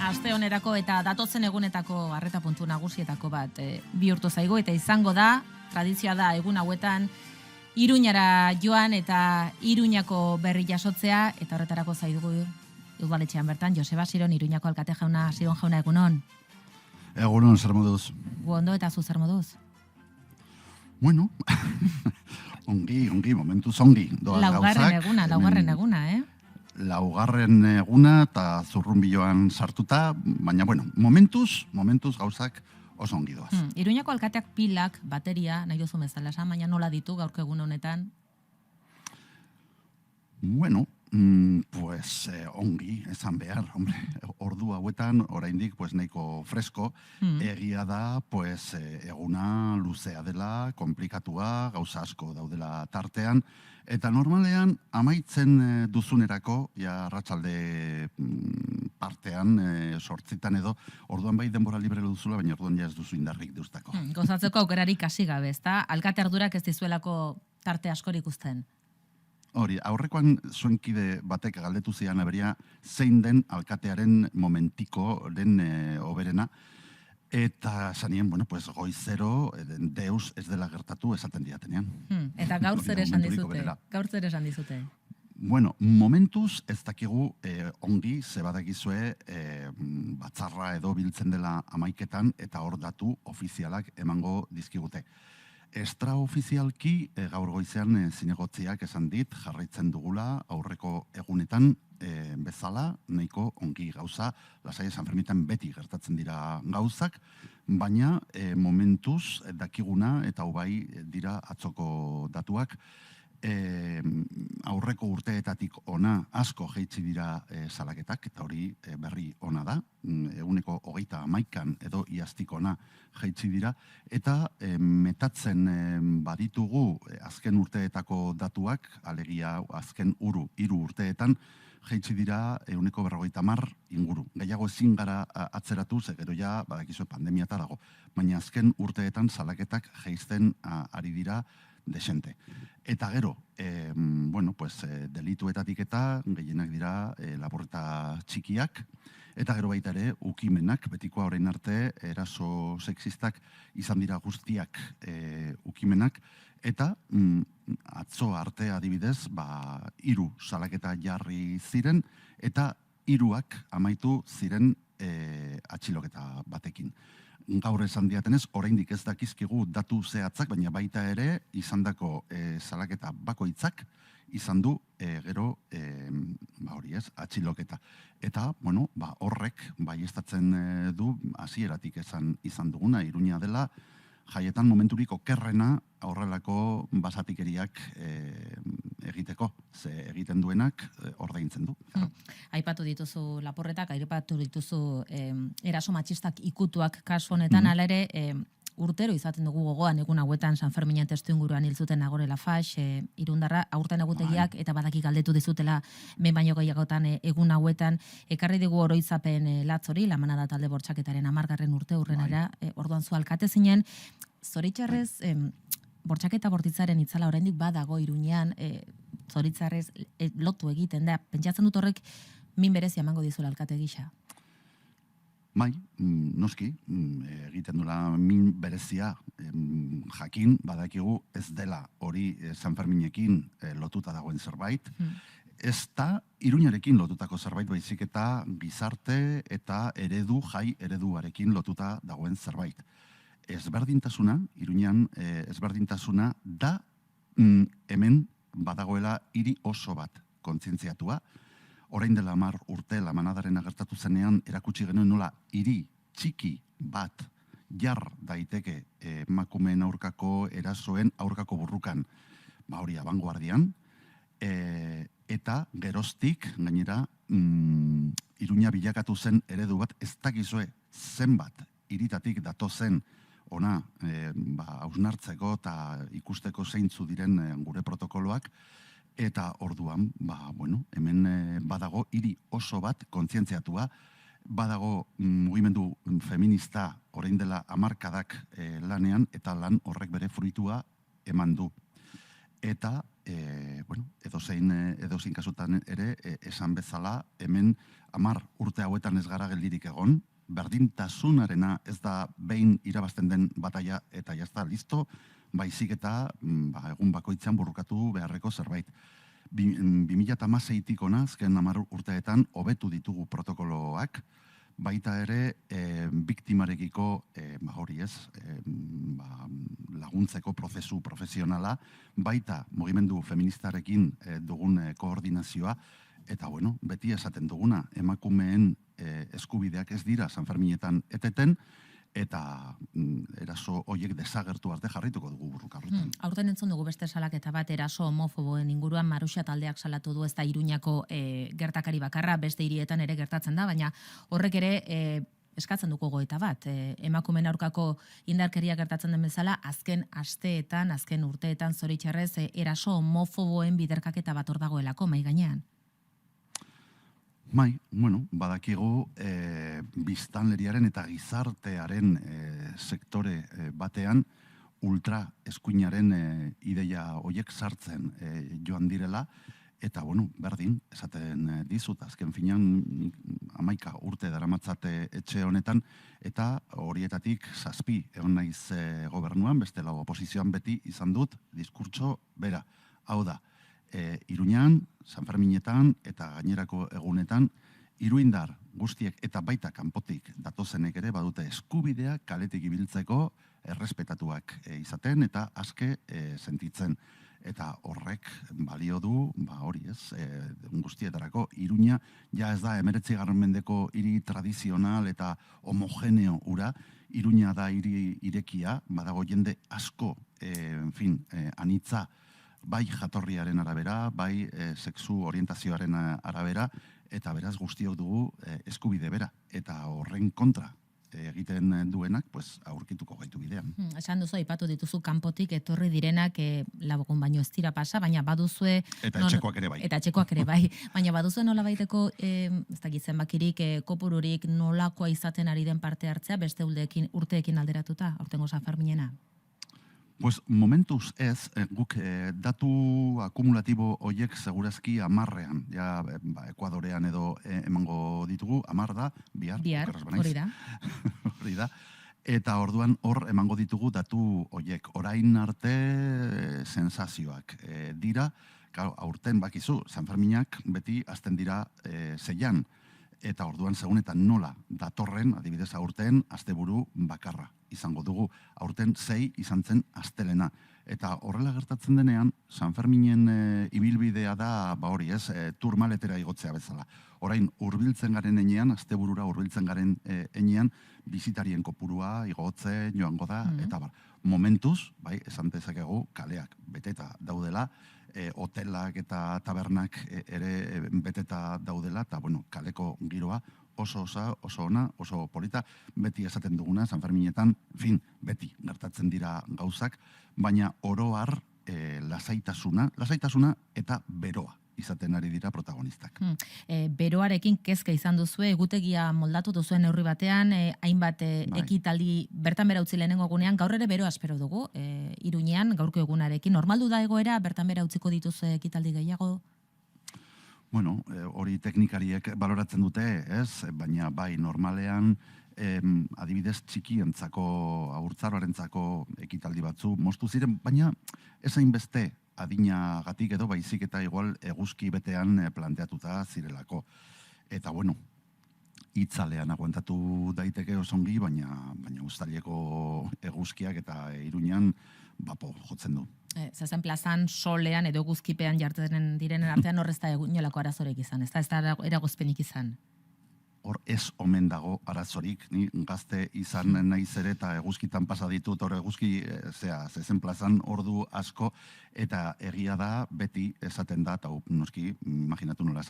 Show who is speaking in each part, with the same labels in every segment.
Speaker 1: aste honerako eta datotzen egunetako arreta puntu nagusietako bat bihurtu zaigu eta izango da, tradizioa da egun hauetan Iruñara joan eta Iruñako berri jasotzea eta horretarako zaidugu udaletxean bertan Joseba Siron Iruñako alkate jauna, Siron jauna egunon.
Speaker 2: Egunon, zer moduz?
Speaker 1: Ondo eta zu zer moduz?
Speaker 2: Bueno, ongi, momentuz ongi.
Speaker 1: Laugarren eguna,
Speaker 2: Laugarren eguna eta zurrunbiloan sartuta, baina, bueno, momentuz gauzak oso ongi doaz.
Speaker 1: Iruñako alkateak pilak, bateria, nahi duzu bezala esan, baina nola ditu gaurko egun honetan?
Speaker 2: Bueno, pues ongi, esan behar, hombre, ordu hauetan, oraindik, pues nahiko fresko, egia da, pues eguna luzea dela, komplikatua, gauza asko daudela tartean, eta normalean, amaitzen duzunerako, ja arratsalde partean, sortzitan edo, orduan bai denbora libre duzula, baina orduan ja ez duzu indarrik deustako.
Speaker 1: Gozatzeko aukerarik hasi gabe, ezta? Alkate ardurak ez dizuelako tarte askorik uzten.
Speaker 2: Hori, aurrekoan zuen kide batek galdetu zian aberia zein den alkatearen momentiko den oberena, eta zanien, bueno, pues goizero, deus ez dela gertatu esaten diatenean.
Speaker 1: Eta gaur zer esan dizute?
Speaker 2: Bueno, momentuz ez dakigu ongi, ze badakizue batzarra edo biltzen dela 11etan eta hor datu ofizialak emango dizkigute. Extraofizialki gaur goizean zinegotziak esan dit, jarraitzen dugula aurreko egunetan bezala, nahiko ongi gauza, lasai San Fermitan beti gertatzen dira gauzak, baina momentuz dakiguna eta bai dira atzoko datuak, aurreko urteetatik ona asko jaitsi dira salaketak, eta hori berri ona da, eguneko 31 edo iaztik ona jaitsi dira, eta metatzen baditugu azken urteetako datuak, alegia azken hiru urteetan, jaitsi dira eguneko 50 inguru. Gehiago ezin gara atzeratu, ze gero ja badakizue pandemiata dago, baina azken urteetan salaketak jaisten ari dira desente. Eta gero, bueno, pues delituetatik eta gehienak dira lapurreta txikiak, eta gero baita ere ukimenak, betikoa orain arte eraso sexistak izan dira guztiak ukimenak, eta atzo arte adibidez, 3 salaketa jarri ziren, eta 3 amaitu ziren atxiloketa batekin. Gaur esan diatenez, oraindik ez dakizkigu datu zehatzak, baina baita ere izandako salaketa bakoitzak izan du gero hori ez, atxiloketa. Eta, bueno, horrek baieztatzen du hasieratik izan duguna, Iruña dela jaietan momenturik okerrena horrelako basatikeriak egiteko, ze egiten duenak ordaintzen du.
Speaker 1: Aipatu dituzu laporretak, aipatu dituzu eraso matxistak ikutuak kasu honetan, hala ere urtero izaten dugu gogoan egun hauetan San Ferminen testuinguruan hil zuten Nagore Lafax, Irundarra, aurten egutegiak eta badaki galdetu dizutela behin baino gehiagotan egun hauetan, ekarri digu oroitzapen latzori, Lamanada talde bortxaketaren 10. urte urrenera, orduan zu alkate zinen, zoritxarrez bortxaketa bortitzaren itzala oraindik badago Iruñean, zoritxarrez lotu egiten da, pentsatzen dut horrek min berezia emango dizula alkate gisa.
Speaker 2: Bai, noski, egiten dula min berezia, jakin, badakigu ez dela hori San Ferminekin lotuta dagoen zerbait, ez da Iruñarekin lotutako zerbait, baizik eta gizarte eta jai ereduarekin lotuta dagoen zerbait. Ezberdintasuna, Iruñan ezberdintasuna da hemen badagoela hiri oso bat kontzientziatua. Orain dela 10 urte Lamanadaren agertatu zenean erakutsi genuen nola hiri txiki bat jar daiteke emakumeen aurkako erasoen aurkako burrukan, hori abangoardian, eta geroztik gainera Iruña bilakatu zen eredu bat, ez dakizue zenbat hiritatik datozen ona hausnartzeko eta ikusteko zeintzu diren gure protokoloak, eta orduan, bueno, hemen badago hiri oso bat kontzientziatua, badago mugimendu feminista orain dela hamarkadak lanean, eta lan horrek bere fruitua eman du. eta edozein kasutan ere esan bezala hemen 10 urte hauetan ez gara geldirik egon, berdintasunarena ez da behin irabazten den bataia eta jazta listo, baizik eta egun bakoitzean borrokatu beharreko zerbait. 2016tik ona, azken 10 urteetan hobetu ditugu protokoloak, baita ere biktimarekiko laguntzeko prozesu profesionala, baita mugimendu feministarekin dugun koordinazioa, eta beti esaten duguna, emakumeen eskubideak ez dira Sanferminetan eteten, eta eraso horiek desagertu arte jarrituko dugu burruka horretan.
Speaker 1: Aurten entzun dugu beste salaketa bat eraso homofoboen inguruan Maruxa taldeak salatu du, ez da Iruñako gertakari bakarra, beste hirietan ere gertatzen da, baina horrek ere eskatzen dugu gogoeta bat. Emakumeen aurkako indarkeria gertatzen den bezala, azken asteetan, azken urteetan zoritxarrez eraso homofoboen biderkaketa bat hor dagoelako mai gainean.
Speaker 2: Badakigu biztanleriaren eta gizartearen sektore batean ultra eskuinaren ideia horiek sartzen joan direla, eta berdin, esaten dizut, azken finean 11 urte daramatzate etxe honetan, eta horietatik 7 egon naiz gobernuan, bestela oposizioan beti izan dut diskurtso bera. Hau da, Iruñan, Sanferminetan eta gainerako egunetan, iruindar guztiek eta baita kanpotik datozenek ere badute eskubidea kaletik ibiltzeko errespetatuak izaten eta aske sentitzen. Eta horrek balio du, hori ez, guztietarako Iruña, ja ez da 19. mendeko hiri tradizional eta homogeneo ura, Iruña da hiri irekia, badago jende asko, anitza, bai jatorriaren arabera, bai sexu orientazioaren arabera, eta beraz guztiok dugu eskubide bera. Eta horren kontra egiten duenak, aurkituko gaitu bidean.
Speaker 1: Esan duzu, aipatu dituzu kanpotik etorri direnak labogun baino ez dira pasa, baina baduzue...
Speaker 2: Eta etxekoak ere bai.
Speaker 1: Eta etxekoak ere bai. Baina baduzue nola baiteko, ez dakit zenbakirik, kopururik nolakoa izaten ari den parte hartzea, beste urteekin alderatuta, aurtengo Sanferminena?
Speaker 2: Momentuz ez, guk datu akumulatibo horiek segurazki 10ean, Ekuadorean edo emango ditugu, 10 da, bihar,
Speaker 1: hori da.
Speaker 2: Hori da. Eta orduan hor emango ditugu datu horiek. Orain arte sensazioak dira, aurten bakizu, Sanferminak beti hasten dira 6an, eta orduan segunetan nola datorren, adibidez aurten, asteburu bakarra izango dugu. Aurten 6 izan zen astelena. Eta horrela gertatzen denean, Sanferminen ibilbidea da, hori ez, turmaletera igotzea bezala. Orain, hurbiltzen garen enean, asteburura hurbiltzen garen enean, bizitarien kopurua igotzen joango da, eta momentuz, esan dezakegu, kaleak beteta daudela, hotelak eta tabernak ere beteta daudela, eta kaleko giroa oso ona, oso polita, beti esaten duguna, Sanferminetan, beti gertatzen dira gauzak, baina oro har lasaitasuna eta beroa izaten ari dira protagonistak.
Speaker 1: Beroarekin kezka izan duzu, egutegia moldatu duzuen neurri batean, hainbat ekitaldi bertan bera utzi lehenengo egunean, gaur ere beroa espero dugu, Iruñean, gaurko egunarekin. Normaldu da egoera, bertan bera utziko dituzu ekitaldi gehiago?
Speaker 2: Hori teknikariek baloratzen dute, ez? Baina bai, normalean, adibidez txikientzako, haurtzaroarentzako ekitaldi batzu moztu ziren, baina ezain beste adinagatik edo baizik eta igual eguzki betean planteatuta zirelako. Eta itzalean aguantatu daiteke osongi, baina uztaileko eguzkiak eta Iruñan bapo jotzen du.
Speaker 1: Zazen plazan, solean edo eguzkipean jartzen direnen artean horrez da inolako arazorek izan, ez da eragozpenik izan?
Speaker 2: Hor ez omen dago arazorik, ni gazte izan naiz ere eta eguzkitan pasa ditut, hor eguzki zezen plazan ordu asko, eta egia da beti esaten da, eta noski imaginatu nola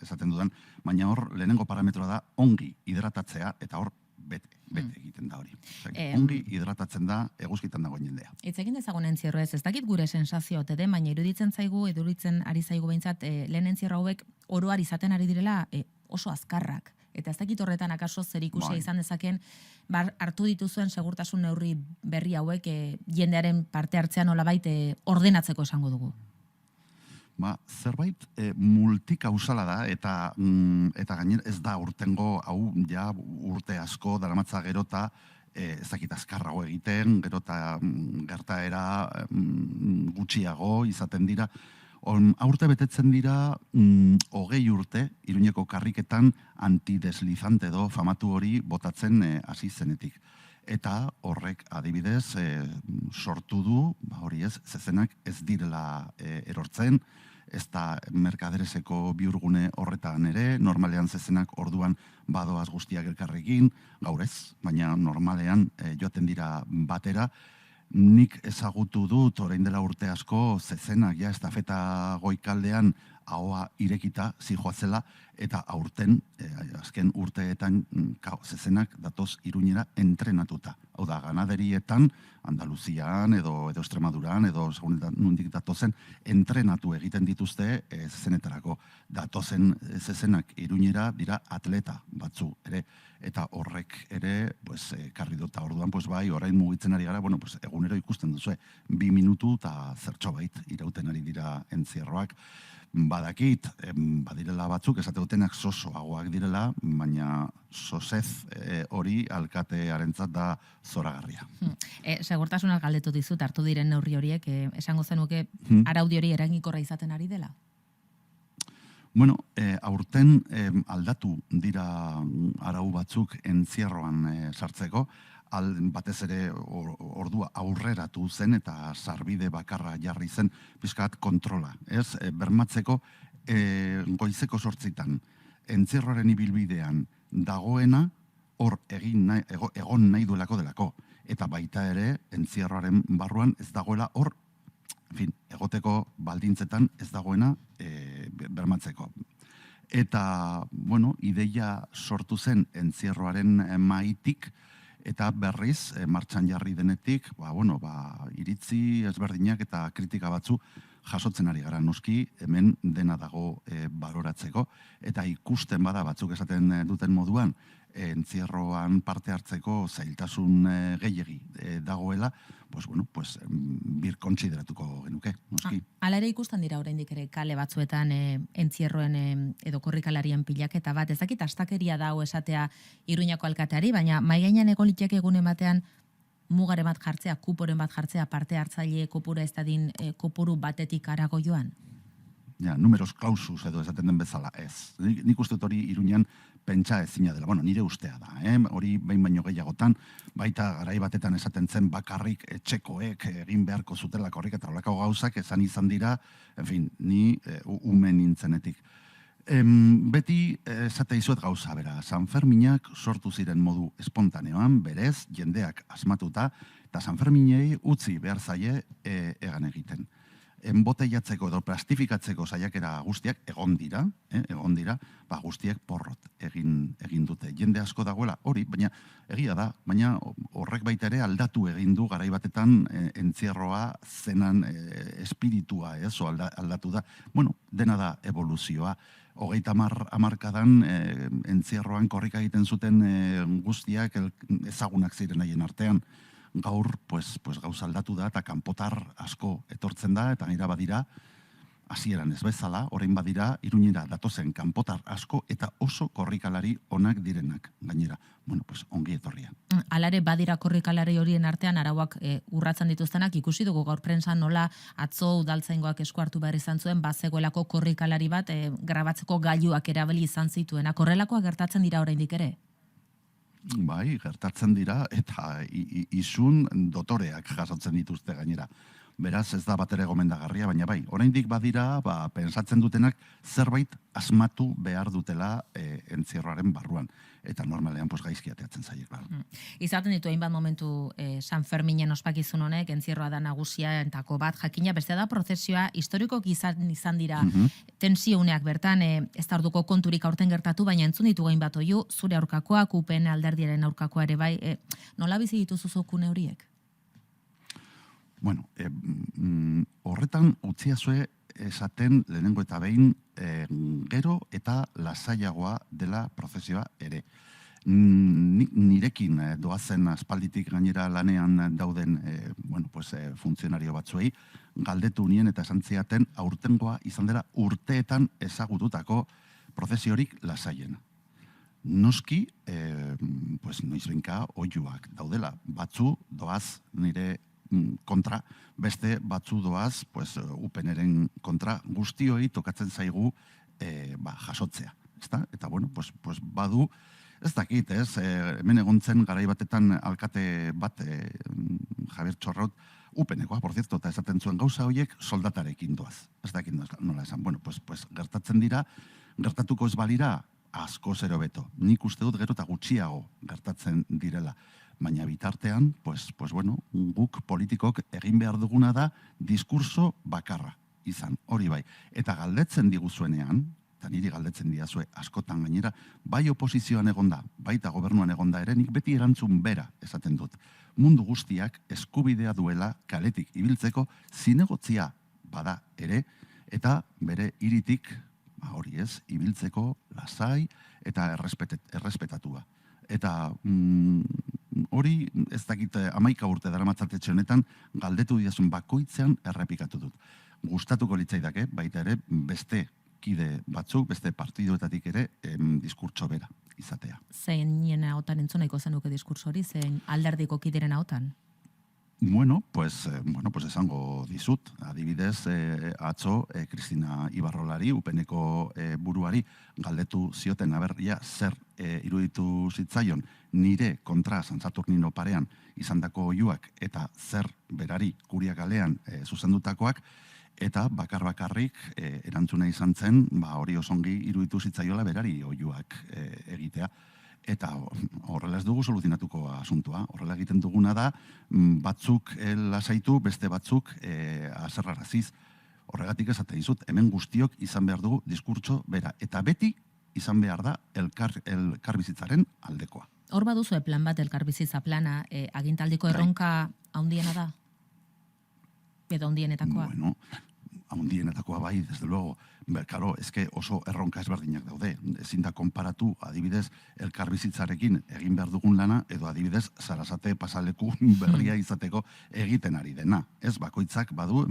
Speaker 2: esaten dudan, baina hor lehenengo parametroa da ongi hidratatzea, eta hor bete egiten da hori. Ongi hidratatzen da eguzkitan dagoen jendea.
Speaker 1: Hitz egin dezagun entzierro ez dakit gure sensazio ote den, baina iruditzen ari zaigu behintzat lehen entzierro hauek oroar izaten ari direla oso azkarrak. Eta ez dakit horretan akaso zer ikusia
Speaker 2: Bai.
Speaker 1: izan dezaken, hartu dituzuen segurtasun neurri berri hauek jendearen parte hartzea nolabait ordenatzeko esango dugu.
Speaker 2: Zerbait multikausala da, eta gainer ez da urtengo, hau ja urte asko daramatza gerota, ez dakit azkarrago egiten, gerota gertaera gutxiago izaten dira. Aurte betetzen dira 20 urte, Iruñeko karriketan antideslizante edo famatu hori botatzen hasi zenetik. Eta horrek adibidez sortu du, hori ez, zezenak ez direla erortzen, ez da merkadereseko bihurgune horretan ere, normalean zezenak orduan badoaz guztiak elkarrekin, gaur ez, baina normalean joaten dira batera. Nik ezagutu dut, orain dela urte asko, zezenak ja estafeta goikaldean ahoa irekita zijoatzela, eta aurten, azken urteetan, zezenak datoz Iruñera entrenatuta. Hau da, ganaderietan, Andaluzian edo Extremaduran, edo nundik datozen, entrenatu egiten dituzte zezenetarako. Datozen zezenak Iruñera dira atleta batzu ere, eta horrek ere, karri dut, orduan, bai, orain mugitzen ari gara, egunero ikusten duzu, 2 minutu eta zertxobait irauten ari dira entzierroak. Badakit, badirela batzuk, esate dutenak sosoagoak direla, baina sosez hori alkatearentzat da zoragarria.
Speaker 1: Segurtasunak galdetu dizut, hartu diren neurri horiek, esango zenuke araudi hori eraginkorra izaten ari dela?
Speaker 2: Bueno, aurten aldatu dira arau batzuk entzierroan sartzeko, batez ere ordua aurreratu zen eta sarbide bakarra jarri zen pizkat kontrola. Ez, bermatzeko goizeko 8 entzierroaren ibilbidean dagoena hor egon nahi duelako delako. Eta baita ere entzierroaren barruan ez dagoela hor, egoteko baldintzetan ez dagoena bermatzeko. Eta, ideia sortu zen entzierroaren maitik, eta berriz, martxan jarri denetik, iritzi ezberdinak eta kritika batzu jasotzen ari gara noski, hemen dena dago baloratzeko, eta ikusten bada batzuk esaten duten moduan, entzierroan parte hartzeko zailtasun gehiegi dagoela, birkontsideratuko genuke, noski.
Speaker 1: Hala ere ikusten dira oraindik ere kale batzuetan entzierroen edo korrikalarien pilaketa bat, ez dakit astakeria dago esatea Iruñako alkateari, baina mahai gainean egon liteke egunen batean mugaren bat jartzea, kuporen bat jartzea, parte hartzaile kopura ez dadin kopuru batetik harago joan?
Speaker 2: Numeros clausus edo esaten den bezala ez. Nik uste hori Iruñan pentsa ezina dela. Nire ustea da. Hori behin baino gehiagotan, baita garai batetan esaten zen bakarrik etxekoek egin beharko zutela korrik eta holako gauzak esan izan dira, ni ume nintzenetik. Beti esate izuet gauza bera. Sanferminak sortu ziren modu espontaneoan, berez, jendeak asmatuta, eta Sanferminei utzi behar zaie egan egiten. Enboteiatzeko edo plastifikatzeko saiakera guztiak egon dira, guztiek porrot egin dute. Jende asko dagoela hori, baina egia da, baina horrek baita ere aldatu egin du garai batetan entzierroa zenan espiritua, aldatu da. Dena da evoluzioa. 30 hamarkadan entzierroan korrika egiten zuten guztiak ezagunak ziren haien artean. Gaur, gauza aldatu da, eta kanpotar asko etortzen da, eta nira badira, hasieran ez bezala, orain badira, Iruñera datozen kanpotar asko, eta oso korrikalari onak direnak, gainera. Ongi etorria.
Speaker 1: Alare badira korrikalari horien artean, arauak urratzen dituztenak, ikusi dugu gaur prensa nola atzo udaltzaingoak esku hartu behar izan zuen, bazegoelako korrikalari bat grabatzeko gailuak erabili izan zituenak. Horrelakoa gertatzen dira oraindik ere?
Speaker 2: Bai, gertatzen dira, eta isun dotoreak jasotzen dituzte gainera. Beraz, ez da batere gomendagarria, baina bai, oraindik badira, pensatzen dutenak zerbait asmatu behar dutela entzierroaren barruan. Eta normalean, gaizki ateatzen zaiek.
Speaker 1: Izaten ditu hainbat momentu Sanferminen ospakizun honek, entzierroa da nagusia entako bat, jakina, beste da prozesioa, historikoak izan dira tensiuneak bertan, ez da orduko konturik aurten gertatu, baina entzun ditu gain bat oiu, zure aurkakoak, UPN alderdiaren aurkakoa ere bai, nola bizi dituzu zukune horiek?
Speaker 2: Horretan utziazue esaten lehenengo eta behin gero eta lasaiagoa dela prozesioa ere. Nirekin doazen aspalditik gainera lanean dauden funtzionario batzuei galdetu nien eta esan ziaten aurtengoa izan dela urteetan ezagututako prozesiorik lasaien. Noski, noizbenka oiuak daudela. Batzu doaz nire kontra, beste batzu doaz upeneren kontra guztioi tokatzen zaigu jasotzea. Eta badu, ez dakit, hemen egontzen garai batetan alkate bat, Javier Txorraut, upenekoa, por cierto, eta esaten zuen gauza horiek soldatarekin doaz. Ez dakit nola esan. Gertatzen dira, gertatuko ez balira, asko zero beto. Nik uste dut gero eta gutxiago gertatzen direla. Baina bitartean, guk politikok egin behar duguna da diskurso bakarra izan, hori bai. Eta galdetzen diguzuenean, eta niri galdetzen diazue askotan gainera, bai oposizioan egonda, baita gobernuan egonda ere, nik beti erantzun bera esaten dut. Mundu guztiak eskubidea duela kaletik ibiltzeko zinegotzia bada ere, eta bere hiritik, hori ez, ibiltzeko lasai eta errespetatua. Eta hori ez dakit 11 urte daramatzatetxe honetan galdetu diazun bakoitzean errepikatu dut. Gustatuko litzaidake, baita ere, beste kide batzuk, beste partiduetatik ere diskurtso bera izatea.
Speaker 1: Zein nien ahotan entzuneko zenuke diskurso hori, zein alderdiko kideren ahotan?
Speaker 2: Esango dizut. Adibidez, atzo, Kristina Ibarrolari, upeneko buruari, galdetu zioten, zer iruditu zitzaion nire kontra San Saturnino parean izandako oiuak eta zer berari Kuriakalean zuzendutakoak, eta bakarrik erantzuna izan zen, hori osongi iruditu zitzaiola berari oiuak egitea. Eta horrela ez dugu soluzionatuko asuntua. Horrela egiten duguna da, batzuk lasaitu, beste batzuk haserraraziz. Horregatik esaten dizut, hemen guztiok izan behar dugu diskurtso bera. Eta beti izan behar da elkarbizitzaren aldekoa.
Speaker 1: Hor baduzu plan bat elkarbizitza plana, agintaldiko erronka handiena da? Edo handienetakoa?
Speaker 2: Handienetakoa bai, desde luego. Karo, oso erronka ezberdinak daude. Ezin da konparatu, adibidez, elkarbizitzarekin egin behar dugun lana, edo adibidez, Sarasate pasaleku berria izateko egiten ari dena. Ez, bakoitzak badu,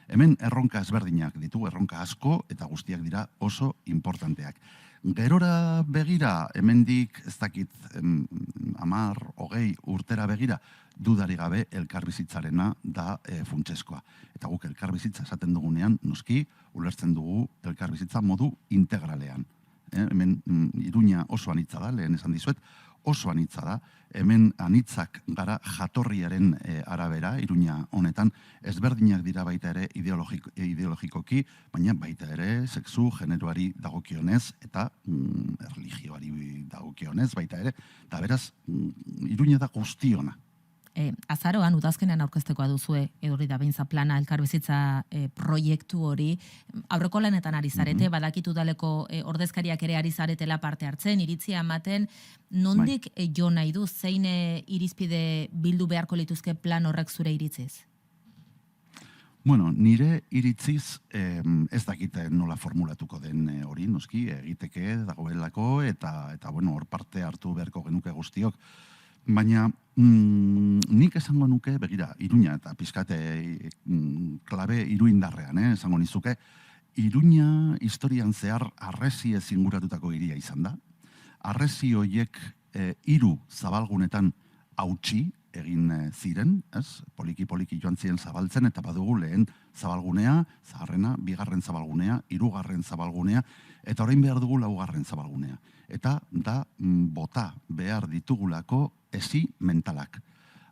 Speaker 2: hemen erronka ezberdinak ditu, erronka asko, eta guztiak dira oso importanteak. Gerora begira, hemendik ez dakit 10-20 urtera begira, dudari gabe elkarbizitzarena da funtseskoa. Eta guk elkarbizitza esaten dugunean, noski, ulertzen dugu elkarbizitza modu integralean. Hemen Iruña oso anitza da, lehen esan dizuet, oso anitza da. Hemen anitzak gara jatorriaren arabera, Iruña honetan, ezberdinak dira baita ere ideologikoki, baina baita ere sexu, generoari dagokionez, eta religioari dagokionez baita ere, eta beraz, Iruña da guztiona.
Speaker 1: Azaroan, udazkenean aurkeztekoa duzue, hori da behinza plana, elkarbizitza proiektu hori, aurreko lanetan ari zarete, badakitu daleko ordezkariak ere ari zaretela parte hartzen, iritzia ematen, nondik jo nahi du, zein irizpide bildu beharko lituzke plan horrek zure iritziz?
Speaker 2: Nire iritziz ez dakite nola formulatuko den hori, noski, egiteke dagoelako, eta hor parte hartu beharko genuke guztiok. Baina nik esango nuke, begira, Iruña eta pizkate klabe iruindarrean, esango nizuke, Iruña historian zehar harresi ez inguratutako hiria izan da. Harresi horiek 3 zabalgunetan hautsi egin ziren, poliki joan ziren zabaltzen, eta badugu lehen zabalgunea, zaharrena, 2. zabalgunea, 3. zabalgunea, eta orain behar dugu 4. zabalgunea. Eta da bota behar ditugulako ezi mentalak.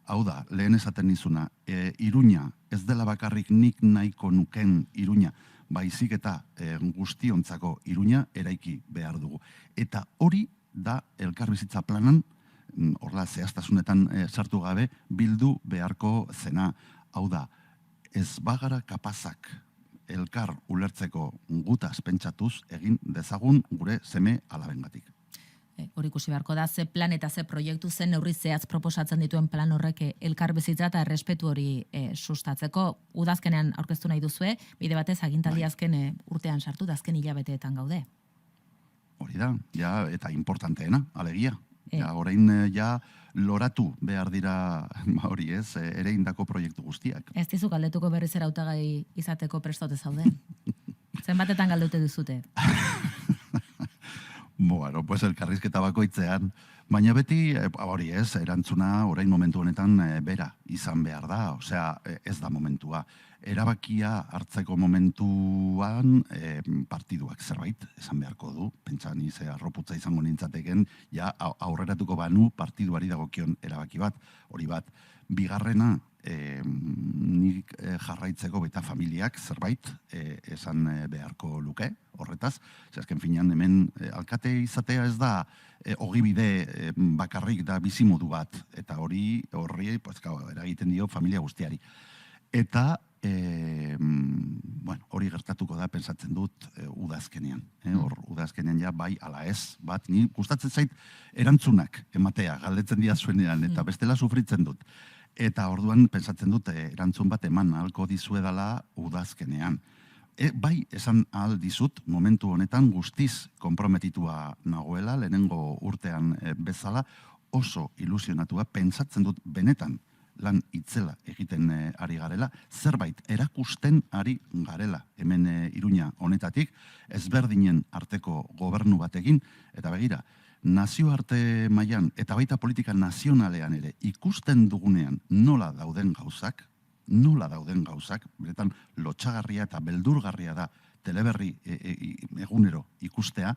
Speaker 2: Hau da, lehen esaten nizuna, Iruña ez dela bakarrik nik nahiko nuken Iruña, baizik eta guztiontzako Iruña eraiki behar dugu. Eta hori da elkarbizitza planan, horla zehaztasunetan sartu gabe, bildu beharko zena. Hau da, ez bagara kapazak elkar ulertzeko gutaz pentsatuz egin dezagun gure seme alabengatik.
Speaker 1: hori ikusi beharko da, ze plan eta ze proiektu zen neurri zehatz proposatzen dituen plan horrek elkar bizitza eta errespetu hori sustatzeko. Udazkenean aurkeztu nahi duzue, bide batez agintaldi azken urtean sartu, da azken hilabeteetan gaude.
Speaker 2: Hori da, ja, eta importanteena, alegia. Ja, orain ja loratu behar dira, hori ez, ere indako proiektu guztiak.
Speaker 1: Ez dizu galdetuko berriz hautagai izateko prestote zauden. Zenbatetan galdute duzute?
Speaker 2: Bueno, pues elkarrizketa bakoitzean, baina beti, hori ez, erantzuna orain momentu honetan bera izan behar da, osea, ez da momentua. Erabakia hartzeko momentuan partiduak zerbait esan beharko du, pentsa ni ze arroputza izango nintzateken, ja aurreratuko banu partiduari dagokion erabaki bat, hori bat. Bigarrena, nik jarraitzeko baita familiak zerbait esan beharko luke, horretaz. Azken finean hemen alkate izatea ez da ogibide bakarrik da bizimodu bat, eta horri eragiten dio familia guztiari. Eta hori gertatuko da, pensatzen dut, udazkenean. Udazkenean ja bai ala ez, bat, ni gustatzen zait erantzunak ematea, galdetzen dira zuenean, eta bestela sufritzen dut. Eta orduan pensatzen dut erantzun bat eman ahalko dizuedala udazkenean. Bai, esan ahal dizut, momentu honetan guztiz konprometitua nagoela, lehenengo urtean bezala, oso ilusionatua, pentsatzen dut benetan lan itzela egiten ari garela, zerbait erakusten ari garela hemen Iruña honetatik, ezberdinen arteko gobernu batekin, eta begira, nazioarte mailan eta baita politika nazionalean ere ikusten dugunean nola dauden gauzak, beretan lotxagarria eta beldurgarria da teleberri egunero ikustea,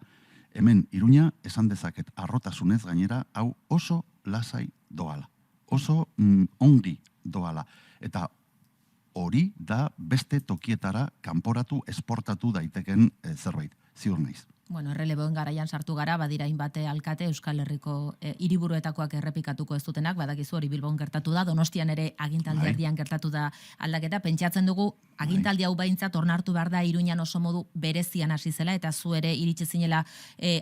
Speaker 2: hemen Iruña esan dezaket arrotasunez gainera, hau oso lasai doala, oso ongi doala, eta hori da beste tokietara kanporatu, esportatu daiteken zerbait, ziur naiz.
Speaker 1: Bueno, erreleboen garaian sartu gara, badira hainbate alkate Euskal Herriko hiriburuetakoak errepikatuko ez dutenak, badakizu hori Bilbon gertatu da, Donostian ere agintaldi erdian gertatu da aldaketa, pentsatzen dugu agintaldi hau baintzat ornartu behar da Iruñan oso modu berezian hasi zela, eta zu ere iritsi zinela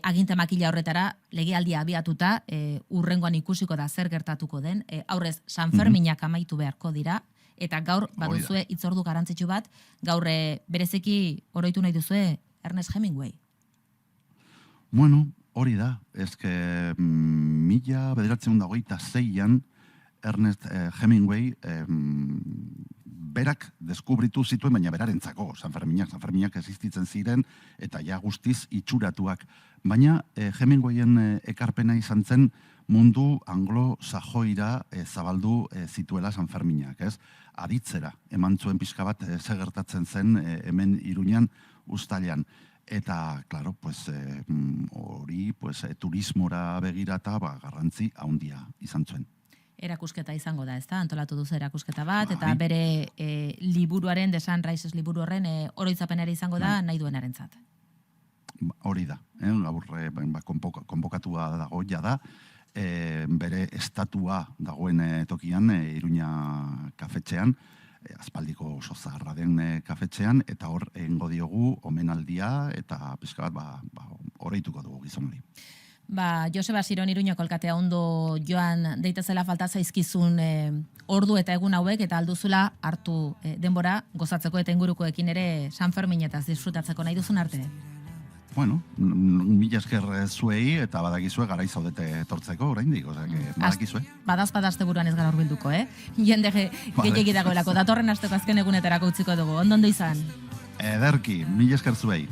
Speaker 1: agintamakila horretara, legealdia abiatuta, urrengoan ikusiko da zer gertatuko den, aurrez San Ferminak amaitu beharko dira, eta gaur baduzue hitzordu garrantzitsu bat, gaur bereziki oroitu nahi duzue Ernest Hemingway.
Speaker 2: Bueno, hori da, ezke 1926an Ernest Hemingway berak deskubritu zituen, baina berarentzako, San Ferminak existitzen ziren, eta ja guztiz itxuratuak. Baina Hemingwayen ekarpena izan zen mundu anglo-sajoira zabaldu zituela San Ferminak, ez? Aditzera, eman zuen pixka bat gertatzen zen hemen Iruñan uztailean. Eta, claro, hori turismora begirata garrantzi handia izan zuen.
Speaker 1: Erakusketa izango da, ez da? Antolatu duzu erakusketa bat, eta bere liburuaren, The Sunrises liburu horren oroitzapenera izango da nahi duenarentzat.
Speaker 2: Hori da, gaur konbokatua dago da, bere estatua dagoen tokian, Iruña kafetxean, aspaldiko oso zaharra den kafetxean, eta hor egingo diogu omenaldia eta pixka bat oroituko dugu gizon hori.
Speaker 1: Joseba Siron Iruñako alkatea ondo joan deitezela falta zaizkizun ordu eta egun hauek, eta alduzula hartu denbora gozatzeko eta ingurukoekin ere San Ferminetaz disfrutatzeko nahi duzun arte.
Speaker 2: Bueno, mila esker zuei eta badakizue garai zaudete etortzeko oraindik, badakizue.
Speaker 1: Badazte buruan ez gara hurbilduko, Jende gehiegi dagoelako, datorren asteko azken egunetarako utziko dugu. Ondo izan?
Speaker 2: Ederki, mila esker zuei.